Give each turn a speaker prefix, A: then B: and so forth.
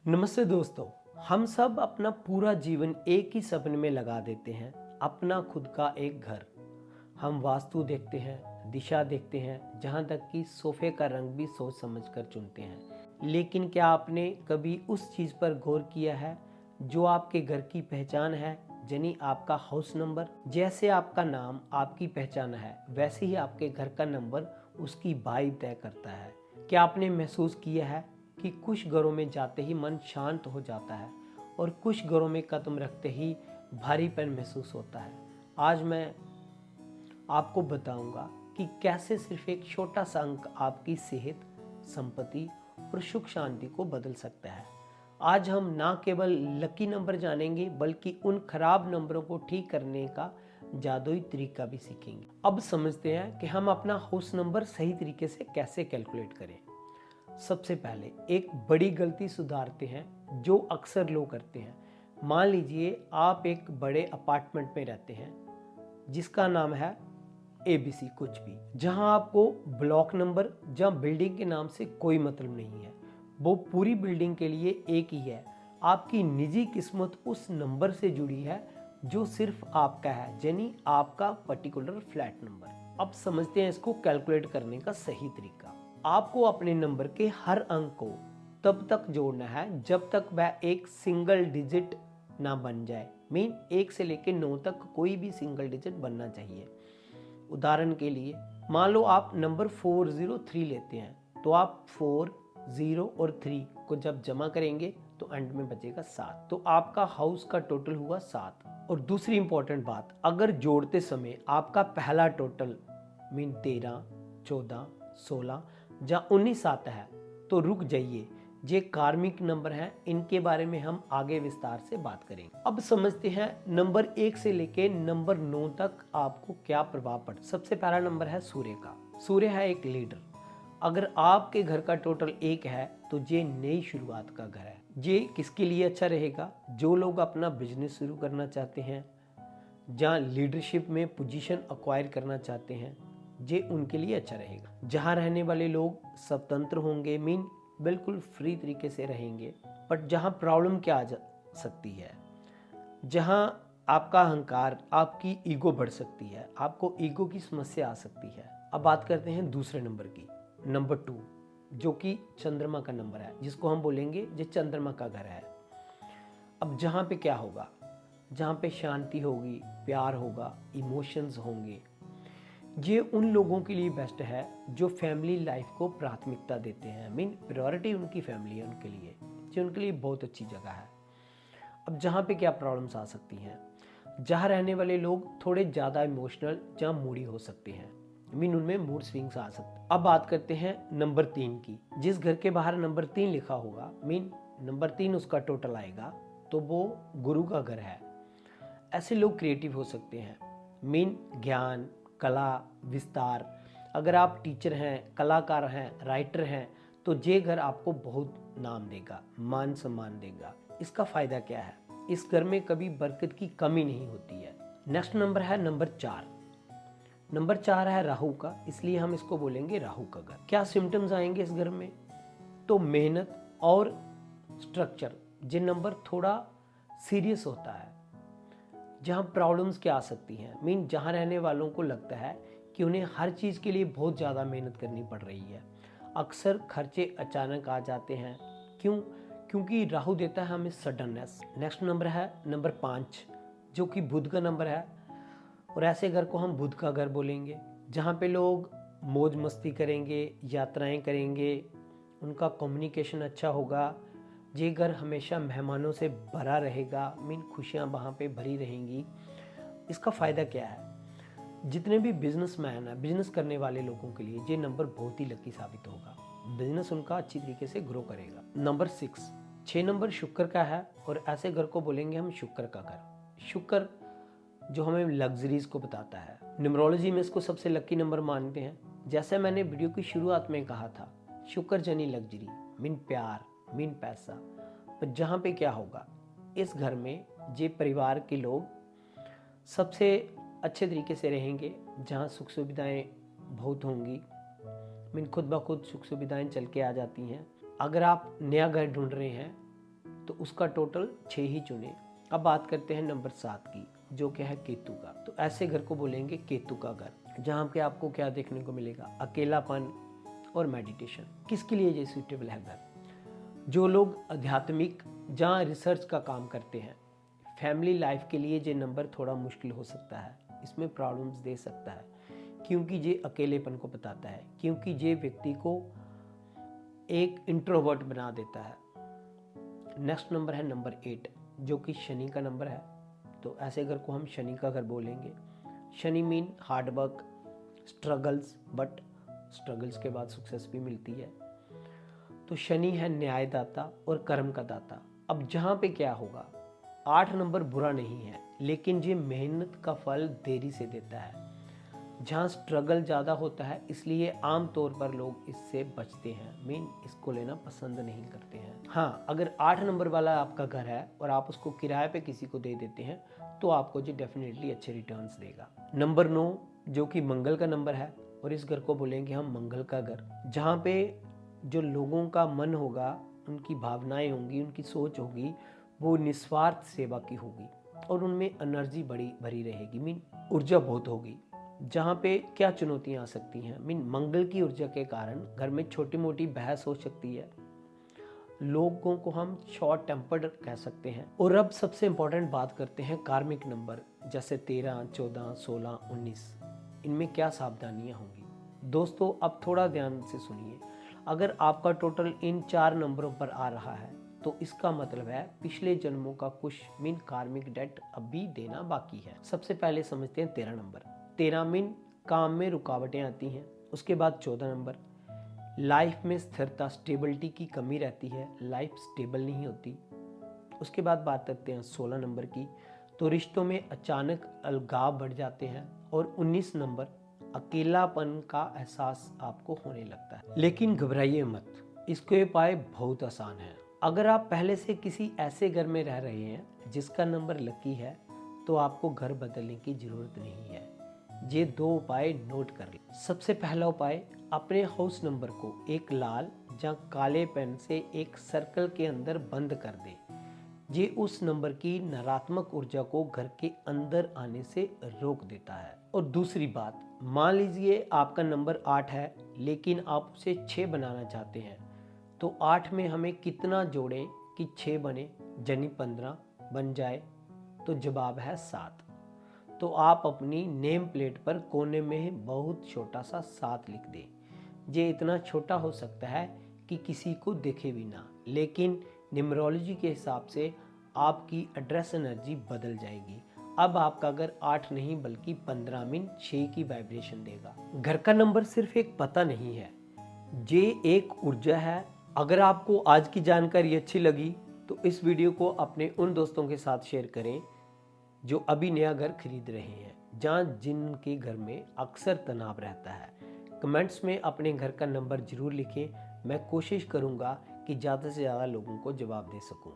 A: नमस्ते दोस्तों। हम सब अपना पूरा जीवन एक ही सपने में लगा देते हैं, अपना खुद का एक घर। हम वास्तु देखते हैं, दिशा देखते हैं, जहाँ तक कि सोफे का रंग भी सोच समझकर चुनते हैं। लेकिन क्या आपने कभी उस चीज़ पर गौर किया है जो आपके घर की पहचान है, यानी आपका हाउस नंबर? जैसे आपका नाम आपकी पहचान है, वैसे ही आपके घर का नंबर उसकी वाइब तय करता है। क्या आपने महसूस किया है कि कुछ घरों में जाते ही मन शांत हो जाता है और कुछ घरों में कदम रखते ही भारीपन महसूस होता है? आज मैं आपको बताऊंगा कि कैसे सिर्फ एक छोटा सा अंक आपकी सेहत, संपत्ति और सुख शांति को बदल सकता है। आज हम ना केवल लकी नंबर जानेंगे बल्कि उन खराब नंबरों को ठीक करने का जादुई तरीका भी सीखेंगे। अब समझते हैं कि हम अपना हाउस नंबर सही तरीके से कैसे कैलकुलेट करें। सबसे पहले एक बड़ी गलती सुधारते हैं जो अक्सर लोग करते हैं। मान लीजिए आप एक बड़े अपार्टमेंट में रहते हैं जिसका नाम है ABC कुछ भी, जहां आपको ब्लॉक नंबर या बिल्डिंग के नाम से कोई मतलब नहीं है। वो पूरी बिल्डिंग के लिए एक ही है। आपकी निजी किस्मत उस नंबर से जुड़ी है जो सिर्फ आपका है, यानी आपका पर्टिकुलर फ्लैट नंबर। अब समझते हैं इसको कैलकुलेट करने का सही तरीका। आपको अपने नंबर के हर अंक को तब तक जोड़ना है जब तक वह एक सिंगल डिजिट ना बन जाए। मीन 1 से लेकर 9 तक कोई भी सिंगल डिजिट बनना चाहिए। उदाहरण के लिए मान लो आप नंबर 403 लेते हैं, तो आप 4, 0 और 3 को जब जमा करेंगे तो एंड में बचेगा 7। तो आपका हाउस का टोटल हुआ 7। और दूसरी इंपॉर्टेंट बात, अगर जोड़ते समय आपका पहला टोटल मीन 13, 14, 16 या 19 आता है तो रुक जाइए, ये कार्मिक नंबर हैं, इनके बारे में हम आगे विस्तार से बात करेंगे। अब समझते हैं नंबर 1 से लेके नंबर 9 तक आपको क्या प्रभाव पड़। सबसे पहला नंबर है सूर्य का। सूर्य है एक लीडर। अगर आपके घर का टोटल 1 है तो ये नई शुरुआत का घर है। ये किसके लिए अच्छा रहेगा? जो लोग अपना बिजनेस शुरू करना चाहते हैं, जहाँ लीडरशिप में पोजीशन अक्वायर करना चाहते हैं, ये उनके लिए अच्छा रहेगा। जहाँ रहने वाले लोग स्वतंत्र होंगे, मीन बिल्कुल फ्री तरीके से रहेंगे। बट जहाँ प्रॉब्लम क्या आ जा सकती है, जहाँ आपका अहंकार, आपकी ईगो बढ़ सकती है, आपको ईगो की समस्या आ सकती है। अब बात करते हैं दूसरे नंबर की, नंबर 2, जो कि चंद्रमा का नंबर है, जिसको हम बोलेंगे ये चंद्रमा का घर है। अब जहाँ पे क्या होगा? जहाँ पे शांति होगी, प्यार होगा, इमोशंस होंगे। ये उन लोगों के लिए बेस्ट है जो फैमिली लाइफ को प्राथमिकता देते हैं। मीन प्रायोरिटी उनकी फैमिली है उनके लिए, जो उनके लिए बहुत अच्छी जगह है। अब जहाँ पे क्या प्रॉब्लम्स आ सकती हैं? जहाँ रहने वाले लोग थोड़े ज़्यादा इमोशनल या मूडी हो सकते हैं, मीन उनमें मूड स्विंग्स आ सकते हैं। अब बात करते हैं नंबर 3 की। जिस घर के बाहर नंबर 3 लिखा होगा, मीन नंबर 3 उसका टोटल आएगा, तो वो गुरु का घर है। ऐसे लोग क्रिएटिव हो सकते हैं, मीन ज्ञान, कला, विस्तार। अगर आप टीचर हैं, कलाकार हैं, राइटर हैं, तो ये घर आपको बहुत नाम देगा, मान सम्मान देगा। इसका फायदा क्या है? इस घर में कभी बरकत की कमी नहीं होती है। नेक्स्ट नंबर है नंबर 4। नंबर 4 है राहु का, इसलिए हम इसको बोलेंगे राहु का घर। क्या सिम्टम्स आएंगे इस घर में? तो मेहनत और स्ट्रक्चर। ये नंबर थोड़ा सीरियस होता है। जहाँ प्रॉब्लम्स क्या आ सकती हैं, मीन जहाँ रहने वालों को लगता है कि उन्हें हर चीज़ के लिए बहुत ज़्यादा मेहनत करनी पड़ रही है। अक्सर खर्चे अचानक आ जाते हैं। क्यों? क्योंकि राहु देता है हमें सडननेस। नेक्स्ट नंबर है नंबर 5, जो कि बुध का नंबर है, और ऐसे घर को हम बुध का घर बोलेंगे, जहाँ पे लोग मौज मस्ती करेंगे, यात्राएं करेंगे, उनका कम्युनिकेशन अच्छा होगा। ये घर हमेशा मेहमानों से भरा रहेगा, मीन खुशियाँ वहाँ पे भरी रहेंगी। इसका फ़ायदा क्या है? जितने भी बिजनेसमैन हैं, बिजनेस करने वाले लोगों के लिए ये नंबर बहुत ही लकी साबित होगा। बिजनेस उनका अच्छी तरीके से ग्रो करेगा। नंबर 6 नंबर शुक्र का है, और ऐसे घर को बोलेंगे हम शुक्र का घर। शुक्र जो हमें लग्जरीज को बताता है। न्यूमरोलॉजी में इसको सबसे लकी नंबर मानते हैं। जैसे मैंने वीडियो की शुरुआत में कहा था, शुक्र जनी लग्जरी, मीन प्यार, मीन पैसा। पर जहाँ पे क्या होगा, इस घर में ये परिवार के लोग सबसे अच्छे तरीके से रहेंगे, जहाँ सुख सुविधाएं बहुत होंगी, मीन खुद ब खुद सुख सुविधाएं चल के आ जाती हैं। अगर आप नया घर ढूंढ रहे हैं उसका टोटल 6 ही चुने। अब बात करते हैं नंबर 7 की, जो कि है केतु का। तो ऐसे घर को बोलेंगे केतु का घर, जहाँ पे आपको क्या देखने को मिलेगा, अकेलापन और मेडिटेशन। किसके लिए ये सूटेबल है घर? जो लोग आध्यात्मिक जहाँ रिसर्च का काम करते हैं। फैमिली लाइफ के लिए ये नंबर थोड़ा मुश्किल हो सकता है, इसमें प्रॉब्लम्स दे सकता है, क्योंकि ये अकेलेपन को बताता है, क्योंकि ये व्यक्ति को एक इंट्रोवर्ट बना देता है। नेक्स्ट नंबर है नंबर 8, जो कि शनि का नंबर है। तो ऐसे घर को हम शनि का घर बोलेंगे। Shani mean hard work, struggles, but struggles के बाद सक्सेस भी मिलती है। तो शनि है न्यायदाता और कर्म का दाता। अब जहाँ पे क्या होगा, 8 नंबर बुरा नहीं है, लेकिन ये मेहनत का फल देरी से देता है। जहाँ स्ट्रगल ज़्यादा होता है, इसलिए आम तौर पर लोग इससे बचते हैं, इसको लेना पसंद नहीं करते हैं। हाँ, अगर 8 नंबर वाला आपका घर है और आप उसको किराए पे किसी को दे देते हैं, तो आपको जो डेफिनेटली अच्छे रिटर्न्स देगा। नंबर 9, जो कि मंगल का नंबर है, और इस घर को बोलेंगे हम मंगल का घर, जहाँ पे जो लोगों का मन होगा, उनकी भावनाएं होंगी, उनकी सोच होगी, वो निस्वार्थ सेवा की होगी और उनमें एनर्जी बड़ी भरी रहेगी, ऊर्जा बहुत होगी। जहाँ पे क्या चुनौतियाँ आ सकती हैं, मंगल की ऊर्जा के कारण घर में छोटी मोटी बहस हो सकती है, लोगों को हम शॉर्ट टेम्पर्ड कह सकते हैं। और अब सबसे इम्पोर्टेंट बात करते हैं कार्मिक नंबर, जैसे 13, 14, 16, 19, इनमें क्या सावधानियाँ होंगी। दोस्तों अब थोड़ा ध्यान से सुनिए, अगर आपका टोटल इन 4 नंबरों पर आ रहा है, तो इसका मतलब है पिछले जन्मों का कुछ कार्मिक डेट अभी देना बाकी है। सबसे पहले समझते हैं 13 नंबर। 13 काम में रुकावटें आती हैं। उसके बाद 14 नंबर, लाइफ में स्थिरता, स्टेबिलिटी की कमी रहती है, लाइफ स्टेबल नहीं होती। उसके बाद बात करते हैं 16 नंबर की, तो रिश्तों में अचानक अलगाव बढ़ जाते हैं। और 19 नंबर, अकेलापन का एहसास आपको होने लगता है। लेकिन घबराइए मत, इसके उपाय बहुत आसान है। अगर आप पहले से किसी ऐसे घर में रह रहे हैं जिसका नंबर लकी है, तो आपको घर बदलने की जरूरत नहीं है। ये 2 उपाय नोट कर लें। सबसे पहला उपाय, अपने हाउस नंबर को एक लाल या काले पेन से एक सर्कल के अंदर बंद कर दें। ये उस नंबर की नकारात्मक ऊर्जा को घर के अंदर आने से रोक देता है। और दूसरी बात, मान लीजिए आपका नंबर 8 है, लेकिन आप उसे 6 बनाना चाहते हैं, तो 8 में हमें कितना जोड़ें कि 6 बने, यानी 15 बन जाए? तो जवाब है 7। तो आप अपनी नेम प्लेट पर कोने में बहुत छोटा सा 7 लिख दें। ये इतना छोटा हो सकता है कि किसी को दिखे भी ना, लेकिन न्यूमरोलॉजी के हिसाब से आपकी एड्रेस एनर्जी बदल जाएगी। अब आपका घर 8 नहीं बल्कि 15 6 की वाइब्रेशन देगा। घर का नंबर सिर्फ एक पता नहीं है, ये एक ऊर्जा है। अगर आपको आज की जानकारी अच्छी लगी, तो इस वीडियो को अपने उन दोस्तों के साथ शेयर करें जो अभी नया घर खरीद रहे हैं, जिनके घर में अक्सर तनाव रहता है। कमेंट्स में अपने घर का नंबर जरूर लिखें। मैं कोशिश करूंगा कि ज़्यादा से ज़्यादा लोगों को जवाब दे सकूं।